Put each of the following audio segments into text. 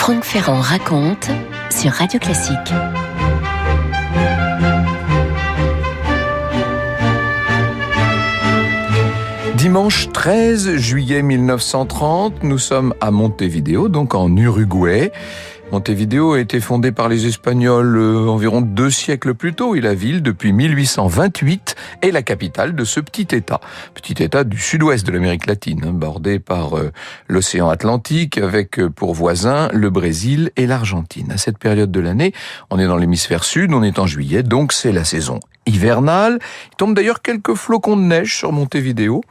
Franck Ferrand raconte sur Radio Classique. Dimanche 13 juillet 1930, nous sommes à Montevideo, donc en Uruguay. Montevideo a été fondée par les Espagnols environ 2 siècles plus tôt et la ville, depuis 1828, est la capitale de ce petit État du sud-ouest de l'Amérique latine, bordé par l'océan Atlantique avec pour voisins le Brésil et l'Argentine. À cette période de l'année, on est dans l'hémisphère sud, on est en juillet, donc c'est la saison hivernale. Il tombe d'ailleurs quelques flocons de neige sur Montevideo.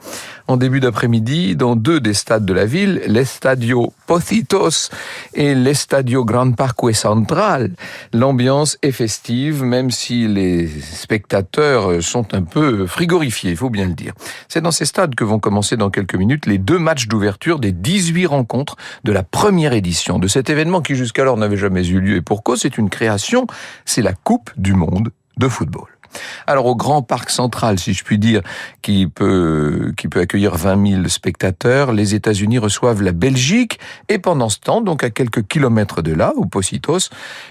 En début d'après-midi, dans 2 des stades de la ville, l'Estadio Pocitos et l'Estadio Gran Parque Central, l'ambiance est festive, même si les spectateurs sont un peu frigorifiés, il faut bien le dire. C'est dans ces stades que vont commencer dans quelques minutes les 2 matchs d'ouverture des 18 rencontres de la première édition de cet événement qui jusqu'alors n'avait jamais eu lieu. Et pour cause, c'est une création, c'est la Coupe du Monde de football. Alors au Grand Parc Central, si je puis dire, qui peut accueillir 20 000 spectateurs, les États-Unis reçoivent la Belgique et pendant ce temps, donc à quelques kilomètres de là, au Pocitos,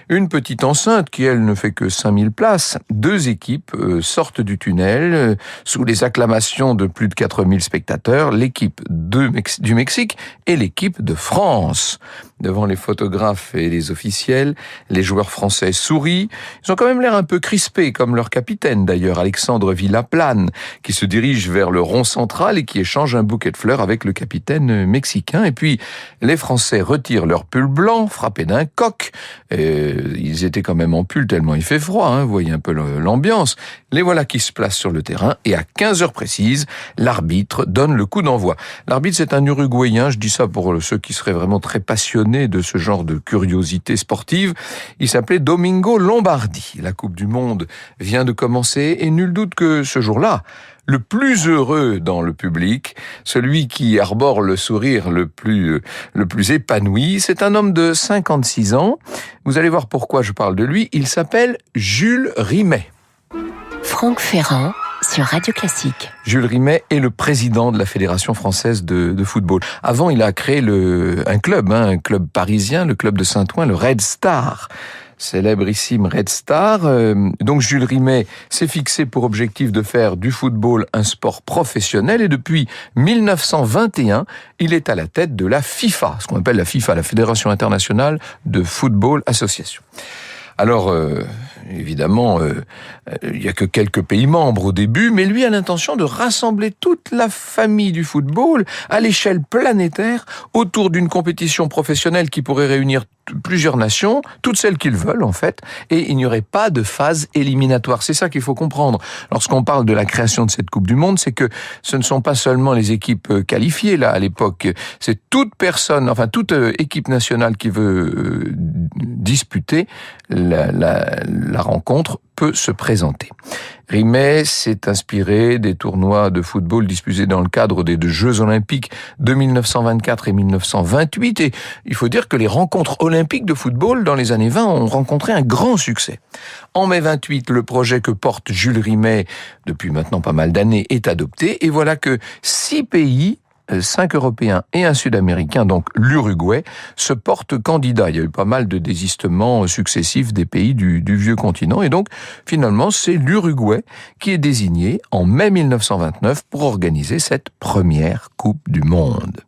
une petite enceinte qui elle ne fait que 5 000 places. 2 équipes sortent du tunnel sous les acclamations de plus de 4 000 spectateurs, l'équipe du Mexique et l'équipe de France. Devant les photographes et les officiels, les joueurs français sourient. Ils ont quand même l'air un peu crispés, comme leur capitaine d'ailleurs, Alexandre Villaplane, qui se dirige vers le rond central et qui échange un bouquet de fleurs avec le capitaine mexicain. Et puis, les Français retirent leur pull blanc, frappés d'un coq. Ils étaient quand même en pull tellement il fait froid, vous voyez un peu l'ambiance. Les voilà qui se placent sur le terrain et à 15h précises, l'arbitre donne le coup d'envoi. L'arbitre, c'est un Uruguayen, je dis ça pour ceux qui seraient vraiment très passionnés de ce genre de curiosité sportive. Il s'appelait Domingo Lombardi. La Coupe du Monde vient de commencer et nul doute que ce jour-là, le plus heureux dans le public, celui qui arbore le sourire le plus épanoui, c'est un homme de 56 ans. Vous allez voir pourquoi je parle de lui. Il s'appelle Jules Rimet. Franck Ferrand sur Radio Classique. Jules Rimet est le président de la Fédération française de football. Avant, il a créé un club parisien, le club de Saint-Ouen, le Red Star. Célébrissime Red Star. Donc Jules Rimet s'est fixé pour objectif de faire du football un sport professionnel et depuis 1921, il est à la tête de la FIFA, ce qu'on appelle la FIFA, la Fédération internationale de football association. Alors, évidemment, il n'y a que quelques pays membres au début, mais lui a l'intention de rassembler toute la famille du football à l'échelle planétaire autour d'une compétition professionnelle qui pourrait réunir plusieurs nations, toutes celles qu'ils veulent en fait, et il n'y aurait pas de phase éliminatoire. C'est ça qu'il faut comprendre. Lorsqu'on parle de la création de cette Coupe du Monde, c'est que ce ne sont pas seulement les équipes qualifiées là à l'époque, c'est toute équipe nationale qui veut disputer la rencontre peut se présenter. Rimet s'est inspiré des tournois de football disputés dans le cadre des 2 Jeux Olympiques de 1924 et 1928 et il faut dire que les rencontres olympiques de football dans les années 20 ont rencontré un grand succès. En mai 28, le projet que porte Jules Rimet depuis maintenant pas mal d'années est adopté et voilà que 6 pays 5 Européens et un Sud-Américain, donc l'Uruguay, se portent candidats. Il y a eu pas mal de désistements successifs des pays du vieux continent. Et donc, finalement, c'est l'Uruguay qui est désigné en mai 1929 pour organiser cette première Coupe du Monde.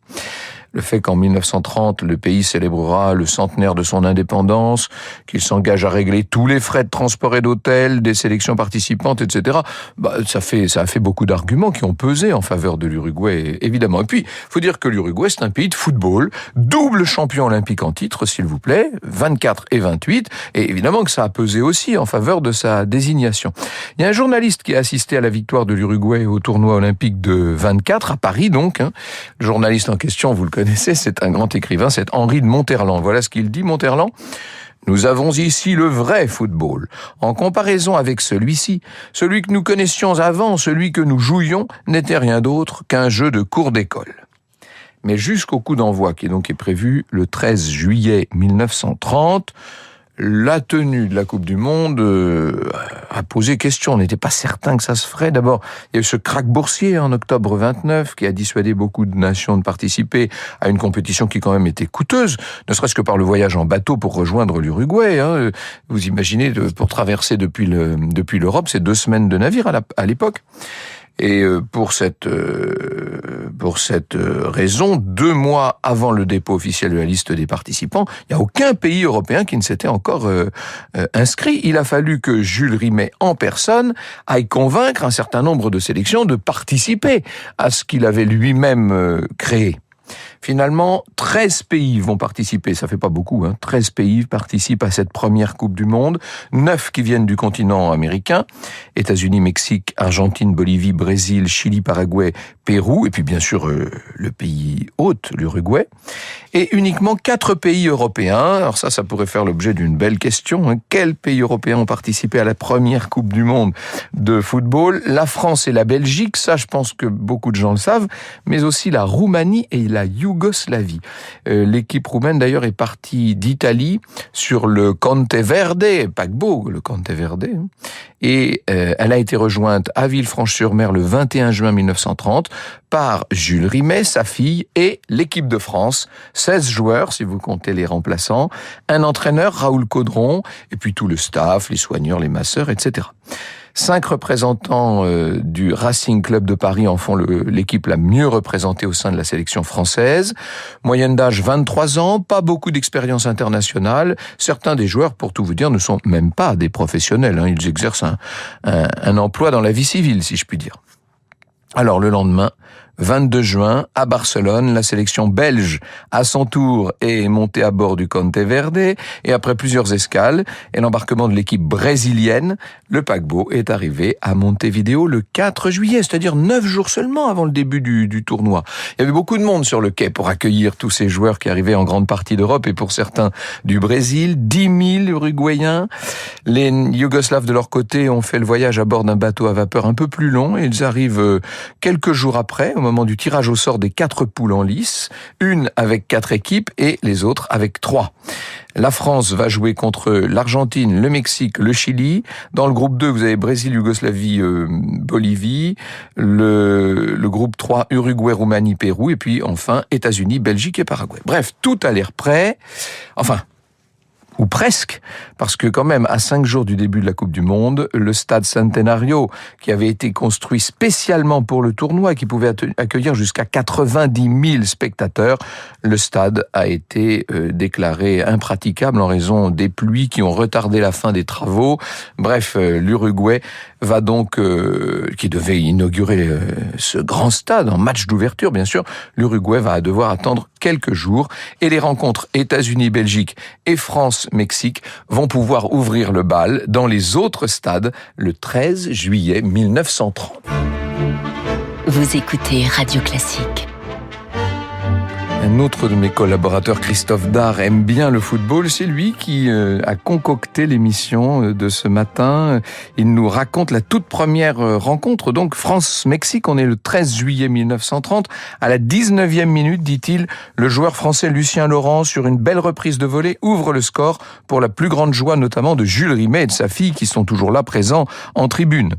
Le fait qu'en 1930, le pays célébrera le centenaire de son indépendance, qu'il s'engage à régler tous les frais de transport et d'hôtel, des sélections participantes, etc., ça a fait beaucoup d'arguments qui ont pesé en faveur de l'Uruguay, évidemment. Et puis, il faut dire que l'Uruguay, c'est un pays de football, double champion olympique en titre, s'il vous plaît, 24 et 28, et évidemment que ça a pesé aussi en faveur de sa désignation. Il y a un journaliste qui a assisté à la victoire de l'Uruguay au tournoi olympique de 24, à Paris donc. Le journaliste en question, vous le connaissez, c'est un grand écrivain, c'est Henri de Monterland. Voilà ce qu'il dit, Monterland. Nous avons ici le vrai football. En comparaison avec celui-ci, celui que nous connaissions avant, celui que nous jouions, n'était rien d'autre qu'un jeu de cour d'école. Mais jusqu'au coup d'envoi, qui est prévu le 13 juillet 1930, la tenue de la Coupe du Monde a posé question. On n'était pas certain que ça se ferait. D'abord, il y a eu ce krach boursier en octobre 29 qui a dissuadé beaucoup de nations de participer à une compétition qui quand même était coûteuse, ne serait-ce que par le voyage en bateau pour rejoindre l'Uruguay. Vous imaginez, pour traverser depuis l'Europe, c'est 2 semaines de navire à l'époque. Et pour cette raison, 2 mois avant le dépôt officiel de la liste des participants, il n'y a aucun pays européen qui ne s'était encore inscrit. Il a fallu que Jules Rimet en personne aille convaincre un certain nombre de sélections de participer à ce qu'il avait lui-même créé. Finalement, 13 pays vont participer, ça fait pas beaucoup, 13 pays participent à cette première Coupe du Monde, 9 qui viennent du continent américain, États-Unis, Mexique, Argentine, Bolivie, Brésil, Chili, Paraguay, Pérou, et puis bien sûr le pays hôte, l'Uruguay, et uniquement 4 pays européens. Alors ça pourrait faire l'objet d'une belle question. Quels pays européens ont participé à la première Coupe du Monde de football? La France et la Belgique, ça je pense que beaucoup de gens le savent, mais aussi la Roumanie et la Yougoslavie. L'équipe roumaine d'ailleurs est partie d'Italie sur le Conte Verde, paquebot, le Conte Verde, et elle a été rejointe à Villefranche-sur-Mer le 21 juin 1930 par Jules Rimet, sa fille, et l'équipe de France, 16 joueurs si vous comptez les remplaçants, un entraîneur, Raoul Caudron, et puis tout le staff, les soigneurs, les masseurs, etc. 5 représentants du Racing Club de Paris en font l'équipe la mieux représentée au sein de la sélection française. Moyenne d'âge 23 ans, pas beaucoup d'expérience internationale. Certains des joueurs, pour tout vous dire, ne sont même pas des professionnels. Ils exercent un emploi dans la vie civile, si je puis dire. Alors le lendemain, 22 juin, à Barcelone, la sélection belge, à son tour, est montée à bord du Conte Verde, et après plusieurs escales et l'embarquement de l'équipe brésilienne, le paquebot est arrivé à Montevideo le 4 juillet, c'est-à-dire 9 jours seulement avant le début du tournoi. Il y avait beaucoup de monde sur le quai pour accueillir tous ces joueurs qui arrivaient en grande partie d'Europe et pour certains du Brésil, 10 000 Uruguayens. Les Yougoslaves de leur côté ont fait le voyage à bord d'un bateau à vapeur un peu plus long, et ils arrivent quelques jours après, au moment du tirage au sort des 4 poules en lice, une avec 4 équipes et les autres avec 3. La France va jouer contre l'Argentine, le Mexique, le Chili. Dans le groupe 2, vous avez Brésil, Yougoslavie, Bolivie. Le groupe 3, Uruguay, Roumanie, Pérou. Et puis enfin, États-Unis, Belgique et Paraguay. Bref, tout a l'air prêt. Enfin, ou presque, parce que quand même, à 5 jours du début de la Coupe du Monde, le stade Centenario, qui avait été construit spécialement pour le tournoi, qui pouvait accueillir jusqu'à 90 000 spectateurs, le stade a été déclaré impraticable en raison des pluies qui ont retardé la fin des travaux. Bref, l'Uruguay va donc, qui devait inaugurer ce grand stade, en match d'ouverture bien sûr, l'Uruguay va devoir attendre quelques jours, et les rencontres États-Unis-Belgique et France-Mexique vont pouvoir ouvrir le bal dans les autres stades le 13 juillet 1930. Vous écoutez Radio Classique. Un autre de mes collaborateurs, Christophe Dard, aime bien le football. C'est lui qui a concocté l'émission de ce matin. Il nous raconte la toute première rencontre, donc France-Mexique. On est le 13 juillet 1930. À la 19e minute, dit-il, le joueur français Lucien Laurent, sur une belle reprise de volée, ouvre le score pour la plus grande joie notamment de Jules Rimet et de sa fille qui sont toujours là présents en tribune.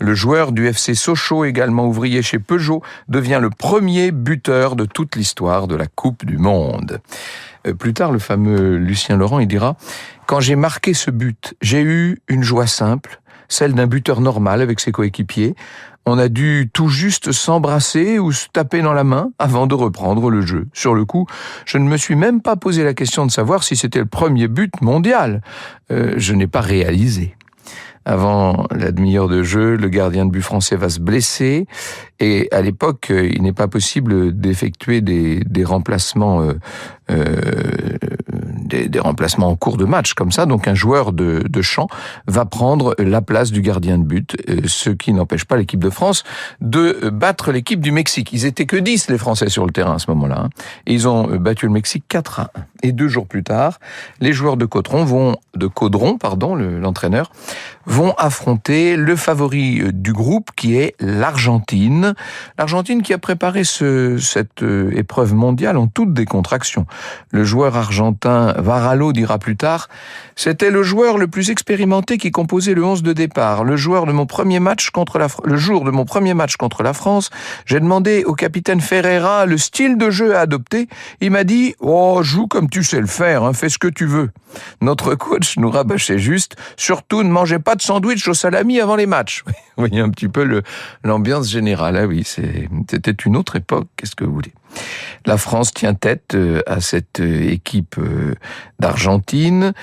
Le joueur du FC Sochaux, également ouvrier chez Peugeot, devient le premier buteur de toute l'histoire de la Coupe du Monde. Plus tard, le fameux Lucien Laurent, il dira « Quand j'ai marqué ce but, j'ai eu une joie simple, celle d'un buteur normal avec ses coéquipiers. On a dû tout juste s'embrasser ou se taper dans la main avant de reprendre le jeu. Sur le coup, je ne me suis même pas posé la question de savoir si c'était le premier but mondial. Je n'ai pas réalisé. » Avant la demi-heure de jeu, le gardien de but français va se blesser et à l'époque, il n'est pas possible d'effectuer des remplacements des remplacements en cours de match comme ça. Donc un joueur de champ va prendre la place du gardien de but, ce qui n'empêche pas l'équipe de France de battre l'équipe du Mexique. Ils étaient que 10 les Français sur le terrain à ce moment-là. Et ils ont battu le Mexique 4-1. Et 2 jours plus tard, les joueurs de Caudron, l'entraîneur, vont affronter le favori du groupe qui est l'Argentine. L'Argentine qui a préparé cette épreuve mondiale en toute décontraction. Le joueur argentin Varallo dira plus tard, « C'était le joueur le plus expérimenté qui composait le 11 de départ. Le jour de mon premier match contre la France, j'ai demandé au capitaine Ferreira le style de jeu à adopter. Il m'a dit, oh, joue comme tu sais le faire, hein, fais ce que tu veux. » Notre coach nous rabâchait juste, surtout ne mangez pas de sandwich au salami avant les matchs. Vous voyez un petit peu l'ambiance générale. Ah oui, c'était une autre époque, qu'est-ce que vous voulez. La France tient tête à cette équipe d'Argentine,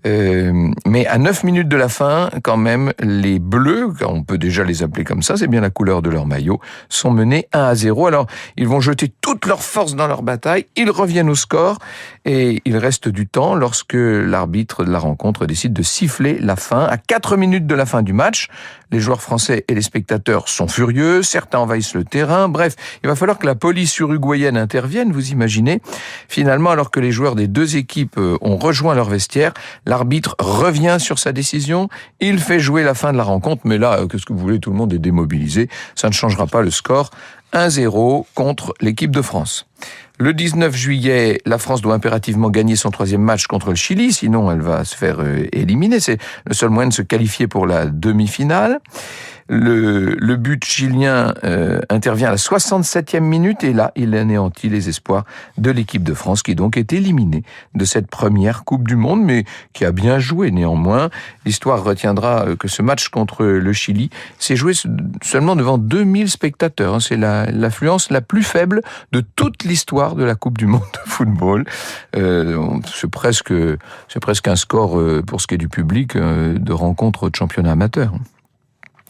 mais à 9 minutes de la fin, quand même, les Bleus, on peut déjà les appeler comme ça, c'est bien la couleur de leur maillot, sont menés 1-0. Alors, ils vont jeter toute leur force dans leur bataille, ils reviennent au score, et il reste du temps lorsque l'arbitre de la rencontre décide de siffler la fin. À 4 minutes de la fin du match, les joueurs français et les spectateurs sont furieux, certains envahissent le terrain, bref, il va falloir que la police uruguayenne intervienne, vous imaginez. Finalement, alors que les joueurs des deux équipes ont rejoint leur vestiaire, l'arbitre revient sur sa décision, il fait jouer la fin de la rencontre, mais là, qu'est-ce que vous voulez, tout le monde est démobilisé, ça ne changera pas le score, 1-0 contre l'équipe de France. Le 19 juillet, la France doit impérativement gagner son 3e match contre le Chili, sinon elle va se faire éliminer. C'est le seul moyen de se qualifier pour la demi-finale. Le but chilien intervient à la 67e minute et là, il anéantit les espoirs de l'équipe de France qui donc est éliminée de cette première Coupe du Monde, mais qui a bien joué néanmoins. L'histoire retiendra que ce match contre le Chili s'est joué seulement devant 2000 spectateurs. C'est l'affluence la plus faible de toute l'histoire de la Coupe du Monde de football. C'est presque un score pour ce qui est du public de rencontre de championnat amateur.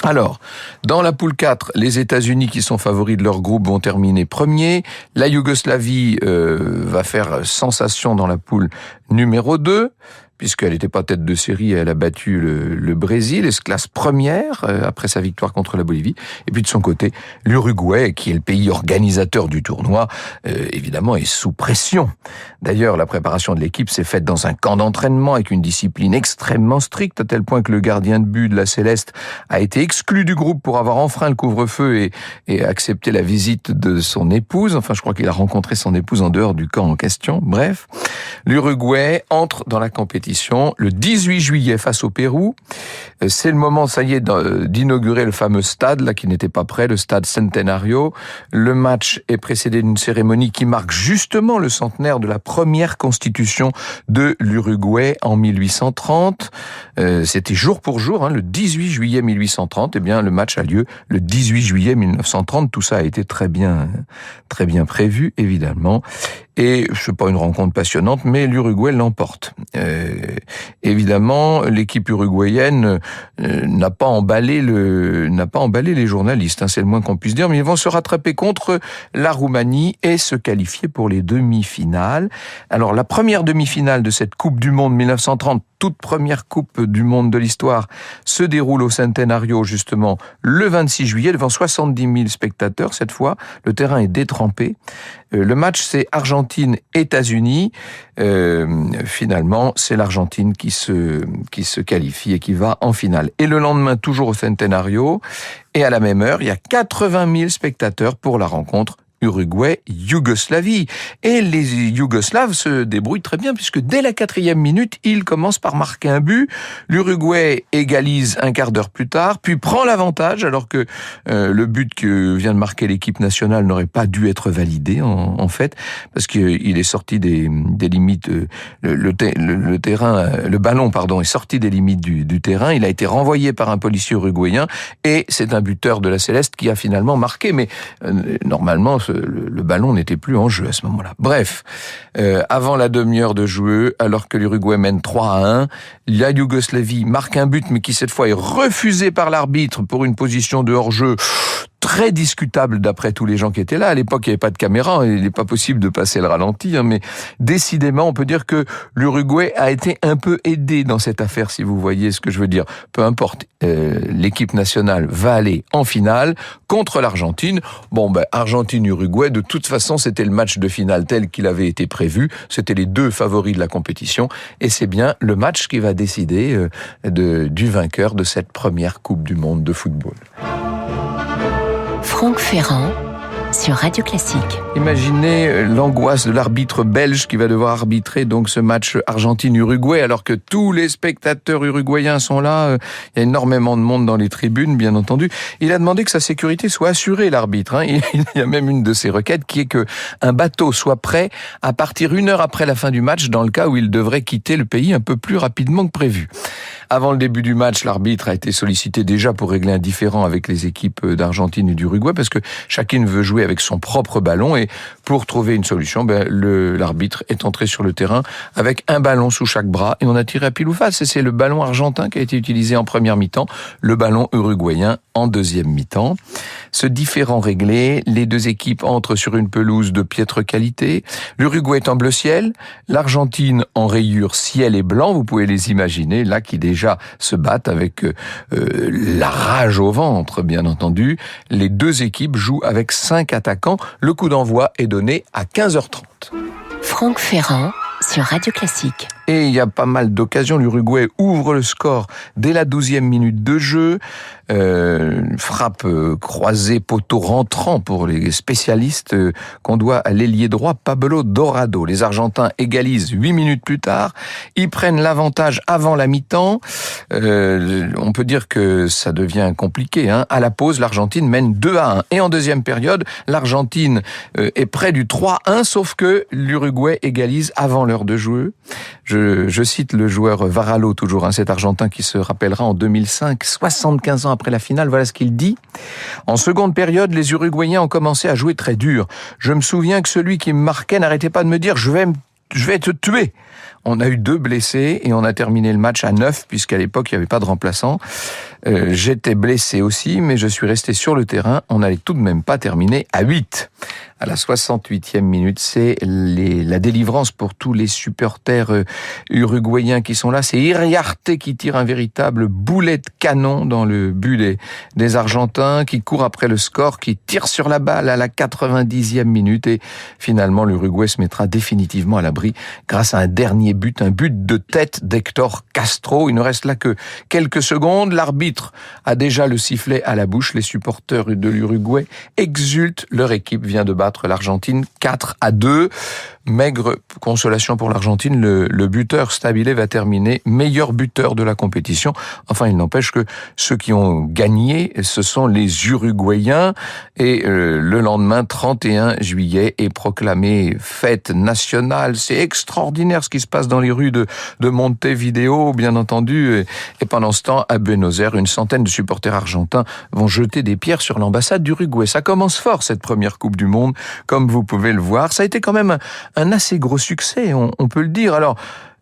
Alors, dans la poule 4, les États-Unis qui sont favoris de leur groupe vont terminer premiers. La Yougoslavie va faire sensation dans la poule numéro 2, puisqu'elle n'était pas tête de série, elle a battu le Brésil et se classe première après sa victoire contre la Bolivie. Et puis de son côté, l'Uruguay, qui est le pays organisateur du tournoi, évidemment est sous pression. D'ailleurs, la préparation de l'équipe s'est faite dans un camp d'entraînement avec une discipline extrêmement stricte, à tel point que le gardien de but de la Céleste a été exclu du groupe pour avoir enfreint le couvre-feu et accepté la visite de son épouse. Enfin, je crois qu'il a rencontré son épouse en dehors du camp en question. Bref, l'Uruguay entre dans la compétition le 18 juillet face au Pérou. C'est le moment, ça y est, d'inaugurer le fameux stade, là, qui n'était pas prêt, le stade Centenario. Le match est précédé d'une cérémonie qui marque justement le centenaire de la première constitution de l'Uruguay en 1830. C'était jour pour jour, le 18 juillet 1830. Eh bien, le match a lieu le 18 juillet 1930. Tout ça a été très bien prévu, évidemment. Et c'est pas une rencontre passionnante, mais l'Uruguay l'emporte. Évidemment, l'équipe uruguayenne n'a pas emballé les journalistes, c'est le moins qu'on puisse dire, mais ils vont se rattraper contre la Roumanie et se qualifier pour les demi-finales. Alors, la première demi-finale de cette Coupe du Monde 1930, toute première Coupe du Monde de l'histoire, se déroule au Centenario, justement, le 26 juillet, devant 70 000 spectateurs. Cette fois, le terrain est détrempé. Le match, c'est Argentine-États-Unis. Finalement, c'est l'Argentine qui se qualifie et qui va en finale. Et le lendemain, toujours au Centenario, et à la même heure, il y a 80 000 spectateurs pour la rencontre Uruguay-Yougoslavie. Et les Yougoslaves se débrouillent très bien, puisque dès la 4e minute, ils commencent par marquer un but. L'Uruguay égalise un quart d'heure plus tard, puis prend l'avantage, alors que le but que vient de marquer l'équipe nationale n'aurait pas dû être validé, en fait, parce qu'il est sorti des limites, le ballon est sorti des limites du terrain, il a été renvoyé par un policier uruguayen, et c'est un buteur de la Céleste qui a finalement marqué, mais normalement, le ballon n'était plus en jeu à ce moment-là. Bref, avant la demi-heure de jeu, alors que l'Uruguay mène 3-1, la Yougoslavie marque un but, mais qui cette fois est refusé par l'arbitre pour une position de hors-jeu très discutable d'après tous les gens qui étaient là. À l'époque, il n'y avait pas de caméra, il n'est pas possible de passer le ralenti, mais décidément, on peut dire que l'Uruguay a été un peu aidé dans cette affaire, si vous voyez ce que je veux dire. Peu importe, l'équipe nationale va aller en finale contre l'Argentine. Argentine-Uruguay, de toute façon, c'était le match de finale tel qu'il avait été prévu. C'était les deux favoris de la compétition, et c'est bien le match qui va décider du vainqueur de cette première Coupe du Monde de football. Franck Ferrand sur Radio Classique. Imaginez l'angoisse de l'arbitre belge qui va devoir arbitrer donc ce match Argentine-Uruguay alors que tous les spectateurs uruguayens sont là. Il y a énormément de monde dans les tribunes, bien entendu. Il a demandé que sa sécurité soit assurée, l'arbitre. Il y a même une de ses requêtes qui est que un bateau soit prêt à partir 1 heure après la fin du match dans le cas où il devrait quitter le pays un peu plus rapidement que prévu. Avant le début du match, l'arbitre a été sollicité déjà pour régler un différend avec les équipes d'Argentine et d'Uruguay parce que chacune veut jouer avec son propre ballon et pour trouver une solution, l'arbitre est entré sur le terrain avec un ballon sous chaque bras et on a tiré à pile ou face et c'est le ballon argentin qui a été utilisé en première mi-temps, le ballon uruguayen en deuxième mi-temps. Ce différend réglé, les deux équipes entrent sur une pelouse de piètre qualité. L'Uruguay est en bleu ciel, l'Argentine en rayures ciel et blanc, vous pouvez les imaginer, là qui déjà se battent avec la rage au ventre, bien entendu. Les deux équipes jouent avec 5 attaquants. Le coup d'envoi est donné à 15h30. Franck Ferrand sur Radio Classique. Et il y a pas mal d'occasions. L'Uruguay ouvre le score dès la 12e minute de jeu. Frappe croisée, poteau rentrant pour les spécialistes qu'on doit à l'ailier droit Pablo Dorado. Les Argentins égalisent 8 minutes plus tard. Ils prennent l'avantage avant la mi-temps. On peut dire que ça devient compliqué. À la pause, l'Argentine mène 2-1. Et en deuxième période, l'Argentine est près du 3-1, sauf que l'Uruguay égalise avant l'heure de jeu. Je cite le joueur Varallo, toujours, cet Argentin qui se rappellera en 2005, 75 ans après la finale, voilà ce qu'il dit. En seconde période, les Uruguayens ont commencé à jouer très dur. Je me souviens que celui qui me marquait n'arrêtait pas de me dire « je vais te tuer ». On a eu 2 blessés et on a terminé le match à 9 puisqu'à l'époque il n'y avait pas de remplaçant. J'étais blessé aussi, mais je suis resté sur le terrain. On n'allait tout de même pas terminer à 8. À la 68e minute, c'est la délivrance pour tous les supporters uruguayens qui sont là. C'est Iriarte qui tire un véritable boulet de canon dans le but des Argentins, qui court après le score, qui tire sur la balle à la 90e minute et finalement l'Uruguay se mettra définitivement à l'abri grâce à un dernier but, un but de tête d'Héctor Castro. Il ne reste là que quelques secondes. L'arbitre a déjà le sifflet à la bouche. Les supporters de l'Uruguay exultent. Leur équipe vient de battre l'Argentine 4-2. Maigre consolation pour l'Argentine, le buteur Stabile va terminer meilleur buteur de la compétition. Enfin, il n'empêche que ceux qui ont gagné, ce sont les Uruguayens. Et le lendemain, 31 juillet, est proclamée fête nationale. C'est extraordinaire ce qui se passe dans les rues de Montevideo, bien entendu. Et pendant ce temps, à Buenos Aires, une centaine de supporters argentins vont jeter des pierres sur l'ambassade d'Uruguay. Ça commence fort, cette première Coupe du Monde, comme vous pouvez le voir. Ça a été quand même un assez gros succès, on peut le dire. Alors,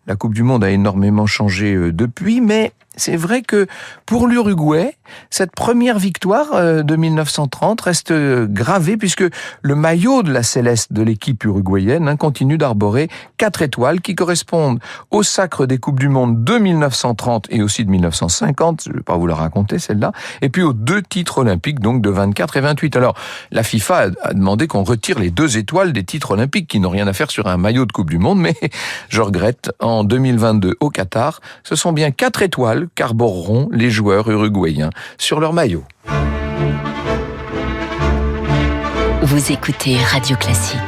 la Coupe du Monde a énormément changé depuis, mais c'est vrai que pour l'Uruguay, cette première victoire de 1930 reste gravée puisque le maillot de la céleste de l'équipe uruguayenne continue d'arborer 4 étoiles qui correspondent au sacre des Coupes du Monde de 1930 et aussi de 1950, je ne vais pas vous la raconter celle-là, et puis aux 2 titres olympiques, donc de 24 et 28. Alors, la FIFA a demandé qu'on retire les 2 étoiles des titres olympiques qui n'ont rien à faire sur un maillot de Coupe du Monde, mais je regrette, en 2022 au Qatar, ce sont bien 4 étoiles qu'arboreront les joueurs uruguayens sur leur maillot. Vous écoutez Radio Classique.